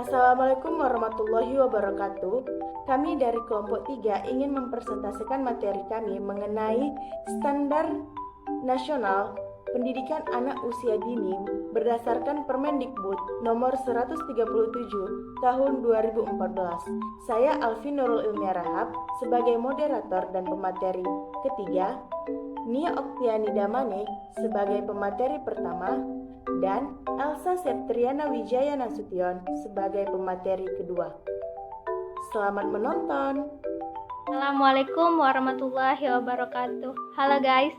Assalamualaikum warahmatullahi wabarakatuh. Kami dari kelompok 3 ingin mempresentasikan materi kami mengenai standar nasional pendidikan anak usia dini berdasarkan Permendikbud nomor 137 tahun 2014. Saya Alfi Nurul Ilmiah Rahab sebagai moderator dan pemateri ketiga, Nia Oktiani Damanik sebagai pemateri pertama, dan Elsa Septriana Wijaya Nasution sebagai pemateri kedua. Selamat menonton. Assalamualaikum warahmatullahi wabarakatuh. Halo guys,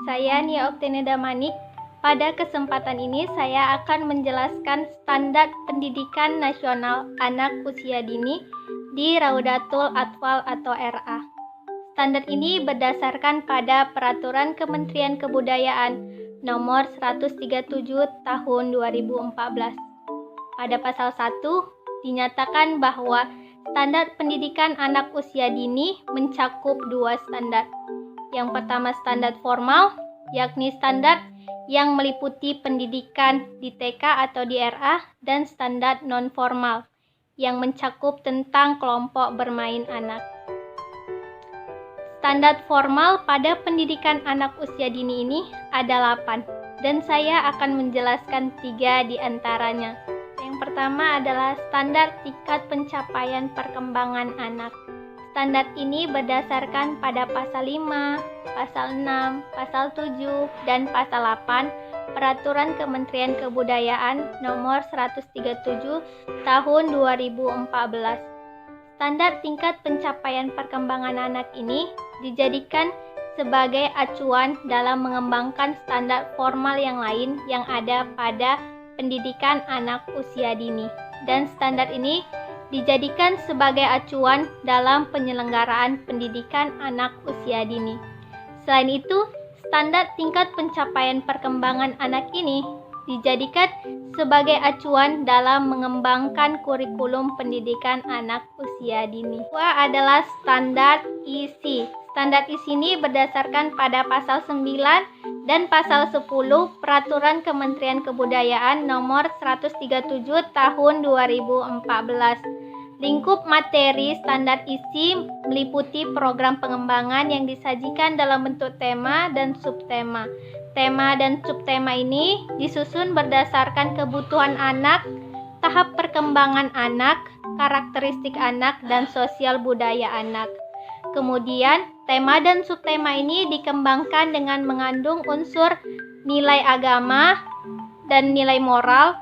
saya Nia Oktiani Damanik. Pada kesempatan ini saya akan menjelaskan standar pendidikan nasional anak usia dini di Raudatul Atfal atau RA. Standar ini berdasarkan pada Peraturan Kementerian Kebudayaan nomor 137 tahun 2014. Pada pasal 1 dinyatakan bahwa standar pendidikan anak usia dini mencakup dua standar. Yang pertama standar formal, yakni standar yang meliputi pendidikan di TK atau di RA, dan standar non-formal yang mencakup tentang kelompok bermain anak. Standar formal pada pendidikan anak usia dini ini ada 8, dan saya akan menjelaskan 3 di antaranya. Yang pertama adalah standar tingkat pencapaian perkembangan anak. Standar ini berdasarkan pada pasal 5, pasal 6, pasal 7, dan pasal 8 Peraturan Kementerian Kebudayaan nomor 137 tahun 2014. Standar tingkat pencapaian perkembangan anak ini dijadikan sebagai acuan dalam mengembangkan standar formal yang lain yang ada pada pendidikan anak usia dini, dan standar ini dijadikan sebagai acuan dalam penyelenggaraan pendidikan anak usia dini. Selain itu, standar tingkat pencapaian perkembangan anak ini dijadikan sebagai acuan dalam mengembangkan kurikulum pendidikan anak usia dini. Kedua adalah standar isi. Standar isi ini berdasarkan pada pasal 9 dan pasal 10 Peraturan Kementerian Kebudayaan nomor 137 tahun 2014. Lingkup materi standar isi meliputi program pengembangan yang disajikan dalam bentuk tema dan subtema. Tema dan subtema ini disusun berdasarkan kebutuhan anak, tahap perkembangan anak, karakteristik anak, dan sosial budaya anak. Kemudian, tema dan subtema ini dikembangkan dengan mengandung unsur nilai agama dan nilai moral,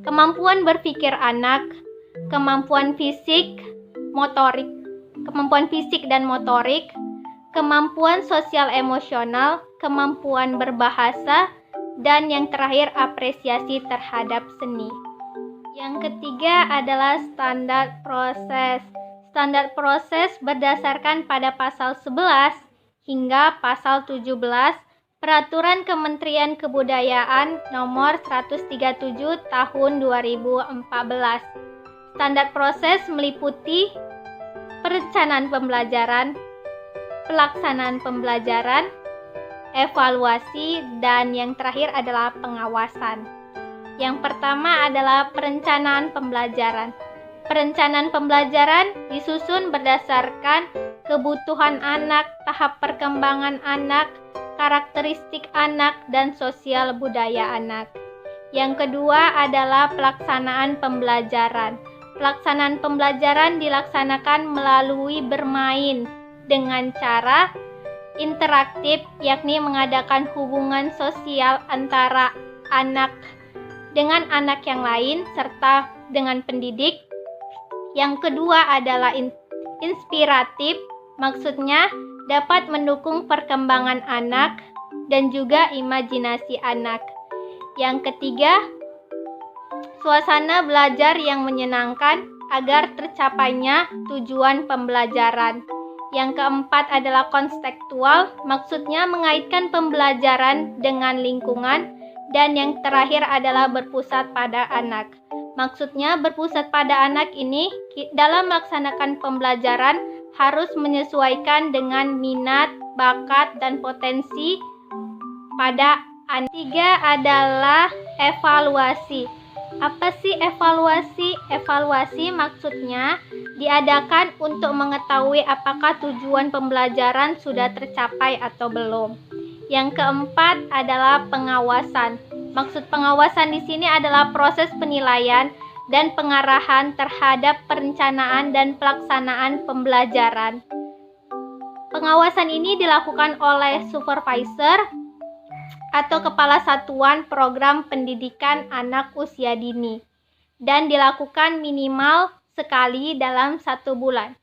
kemampuan berpikir anak, kemampuan fisik dan motorik, kemampuan sosial emosional, kemampuan berbahasa, dan yang terakhir apresiasi terhadap seni. Yang ketiga adalah standar proses. Standar proses berdasarkan pada pasal 11 hingga pasal 17 Peraturan Kementerian Kebudayaan nomor 137 tahun 2014. Standar proses meliputi perencanaan pembelajaran, pelaksanaan pembelajaran, evaluasi, dan yang terakhir adalah pengawasan. Yang pertama adalah perencanaan pembelajaran. Perencanaan pembelajaran disusun berdasarkan kebutuhan anak, tahap perkembangan anak, karakteristik anak, dan sosial budaya anak. Yang kedua adalah pelaksanaan pembelajaran. Pelaksanaan pembelajaran dilaksanakan melalui bermain dengan cara interaktif, yakni mengadakan hubungan sosial antara anak dengan anak yang lain serta dengan pendidik. Yang kedua adalah inspiratif, maksudnya dapat mendukung perkembangan anak dan juga imajinasi anak. Yang ketiga, suasana belajar yang menyenangkan agar tercapainya tujuan pembelajaran. Yang keempat adalah kontekstual, maksudnya mengaitkan pembelajaran dengan lingkungan. Dan yang terakhir adalah berpusat pada anak. Maksudnya berpusat pada anak ini dalam melaksanakan pembelajaran harus menyesuaikan dengan minat, bakat, dan potensi pada anak. Tiga adalah evaluasi. Apa sih evaluasi? Evaluasi maksudnya diadakan untuk mengetahui apakah tujuan pembelajaran sudah tercapai atau belum. Yang keempat adalah pengawasan. Maksud pengawasan di sini adalah proses penilaian dan pengarahan terhadap perencanaan dan pelaksanaan pembelajaran. Pengawasan ini dilakukan oleh supervisor atau kepala satuan program pendidikan anak usia dini dan dilakukan minimal sekali dalam 1 bulan.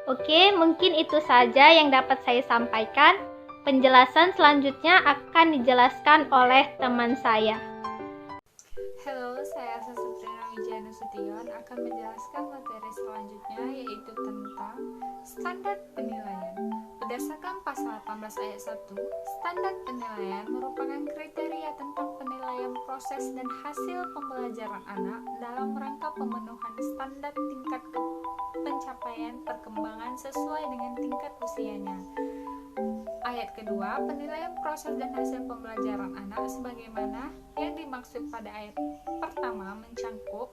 Oke, mungkin itu saja yang dapat saya sampaikan. Penjelasan selanjutnya akan dijelaskan oleh teman saya. Halo, saya Asa Supriyana Wijaya Nasution akan menjelaskan materi selanjutnya, yaitu tentang standar penilaian. Berdasarkan pasal 18 ayat 1, standar penilaian merupakan kriteria tentang penilaian proses dan hasil pembelajaran anak dalam rangka pemenuhan standar tingkat pencapaian perkembangan sesuai dengan tingkat usianya. Ayat kedua, penilaian proses dan hasil pembelajaran anak sebagaimana yang dimaksud pada ayat pertama mencangkup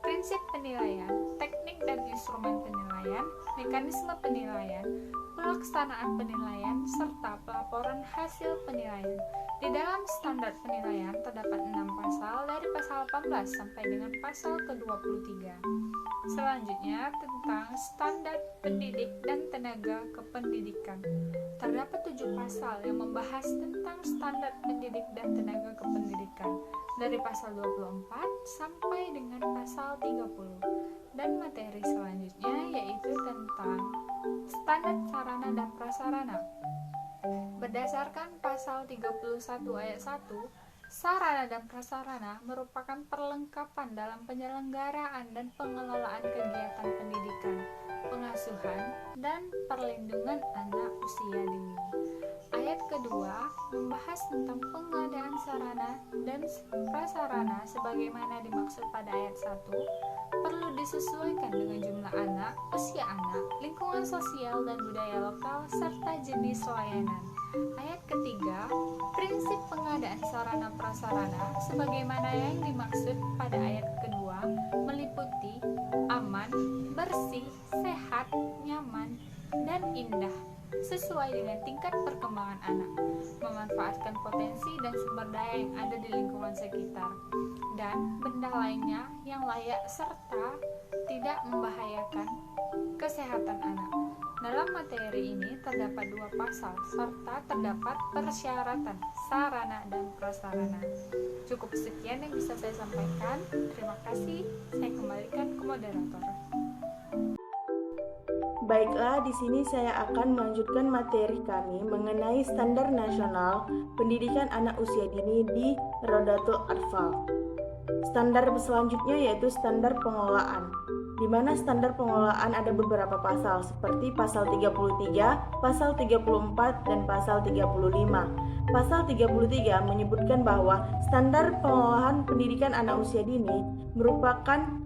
prinsip penilaian, teknik dan instrumen penilaian, mekanisme penilaian, pelaksanaan penilaian, serta pelaporan hasil penilaian. Di dalam standar penilaian terdapat 6 pasal dari pasal 18 sampai dengan pasal ke-23. Selanjutnya tentang standar pendidik dan tenaga kependidikan. Terdapat 7 pasal yang membahas tentang standar pendidik dan tenaga kependidikan dari pasal 24 sampai dengan pasal 30. Dan materi selanjutnya yaitu tentang standar sarana dan prasarana. Berdasarkan pasal 31 ayat 1, sarana dan prasarana merupakan perlengkapan dalam penyelenggaraan dan pengelolaan kegiatan pendidikan, pengasuhan, dan perlindungan anak usia dini. Ayat kedua membahas tentang pengadaan sarana dan prasarana sebagaimana dimaksud pada ayat 1, perlu disesuaikan dengan jumlah anak, usia anak, lingkungan sosial dan budaya lokal, serta jenis layanan. Ayat ketiga, prinsip pengadaan sarana prasarana sebagaimana yang dimaksud pada ayat kedua meliputi aman, bersih, sehat, nyaman, dan indah sesuai dengan tingkat perkembangan anak, memanfaatkan potensi dan sumber daya yang ada di lingkungan sekitar, dan benda lainnya yang layak serta tidak membahayakan kesehatan anak. Dalam materi ini terdapat 2 pasal serta terdapat persyaratan sarana dan prasarana. Cukup sekian yang bisa saya sampaikan. Terima kasih. Saya kembalikan ke moderator. Baiklah, di sini saya akan melanjutkan materi kami mengenai Standar Nasional Pendidikan Anak Usia Dini di Rodatul Atfal. Standar selanjutnya yaitu standar pengelolaan, di mana standar pengelolaan ada beberapa pasal seperti pasal 33, pasal 34, dan pasal 35. Pasal 33 menyebutkan bahwa standar pengelolaan pendidikan anak usia dini merupakan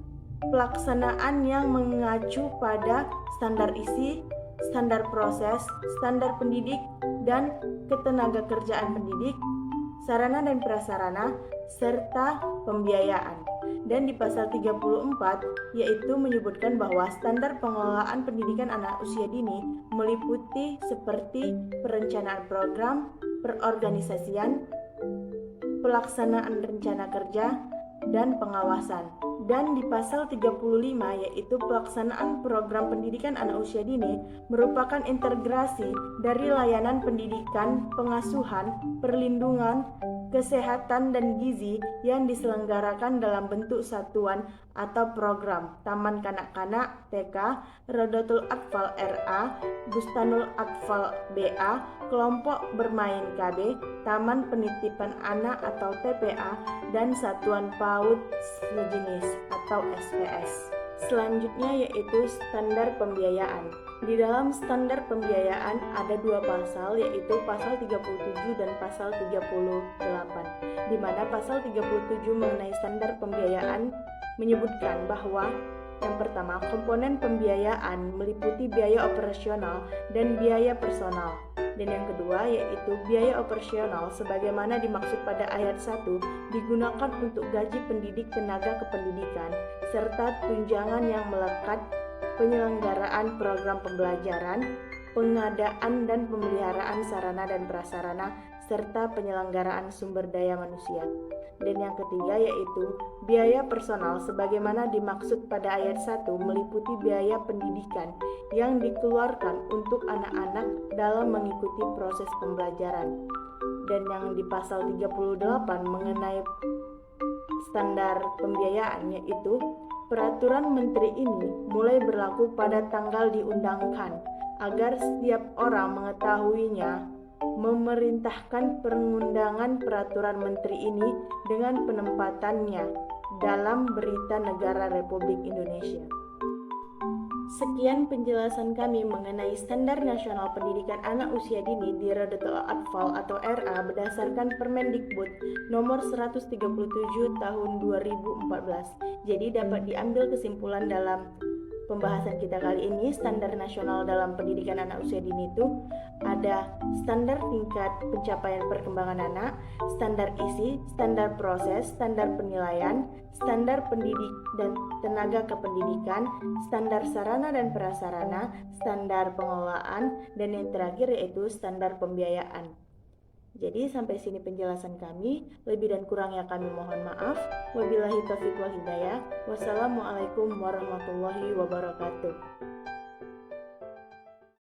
pelaksanaan yang mengacu pada standar isi, standar proses, standar pendidik, dan ketenagakerjaan pendidik, sarana dan prasarana, serta pembiayaan. Dan di pasal 34 yaitu menyebutkan bahwa standar pengelolaan pendidikan anak usia dini meliputi seperti perencanaan program, perorganisasian, pelaksanaan rencana kerja, dan pengawasan. Dan di pasal 35 yaitu pelaksanaan program pendidikan anak usia dini merupakan integrasi dari layanan pendidikan, pengasuhan, perlindungan, kesehatan, dan gizi yang diselenggarakan dalam bentuk satuan atau program Taman Kanak-Kanak TK, Rodatul Atfal RA, Bustanul Atfal BA, Kelompok Bermain KB, Taman Penitipan Anak atau TPA, dan Satuan PAUD sejenis atau SPS. Selanjutnya yaitu standar pembiayaan. Di dalam standar pembiayaan ada 2 pasal yaitu pasal 37 dan pasal 38. Di mana pasal 37 mengenai standar pembiayaan menyebutkan bahwa Yang pertama, komponen pembiayaan meliputi biaya operasional dan biaya personal. Dan yang kedua yaitu biaya operasional sebagaimana dimaksud pada ayat 1 digunakan untuk gaji pendidik tenaga kependidikan serta tunjangan yang melekat, penyelenggaraan program pembelajaran, pengadaan dan pemeliharaan sarana dan prasarana, serta penyelenggaraan sumber daya manusia. Dan yang ketiga yaitu biaya personal sebagaimana dimaksud pada ayat 1 meliputi biaya pendidikan yang dikeluarkan untuk anak-anak dalam mengikuti proses pembelajaran. Dan yang di pasal 38 mengenai standar pembiayaan yaitu peraturan menteri ini mulai berlaku pada tanggal diundangkan agar setiap orang mengetahuinya, memerintahkan pengundangan peraturan menteri ini dengan penempatannya dalam Berita Negara Republik Indonesia. Sekian penjelasan kami mengenai Standar Nasional Pendidikan Anak Usia Dini di Rodatul Atfal atau RA berdasarkan Permendikbud nomor 137 tahun 2014. Jadi dapat diambil kesimpulan dalam pembahasan kita kali ini, standar nasional dalam pendidikan anak usia dini itu ada standar tingkat pencapaian perkembangan anak, standar isi, standar proses, standar penilaian, standar pendidik dan tenaga kependidikan, standar sarana dan prasarana, standar pengelolaan, dan yang terakhir yaitu standar pembiayaan. Jadi sampai sini penjelasan kami, lebih dan kurangnya kami mohon maaf. Wabillahi taufiq wal hidayah. Wassalamualaikum warahmatullahi wabarakatuh.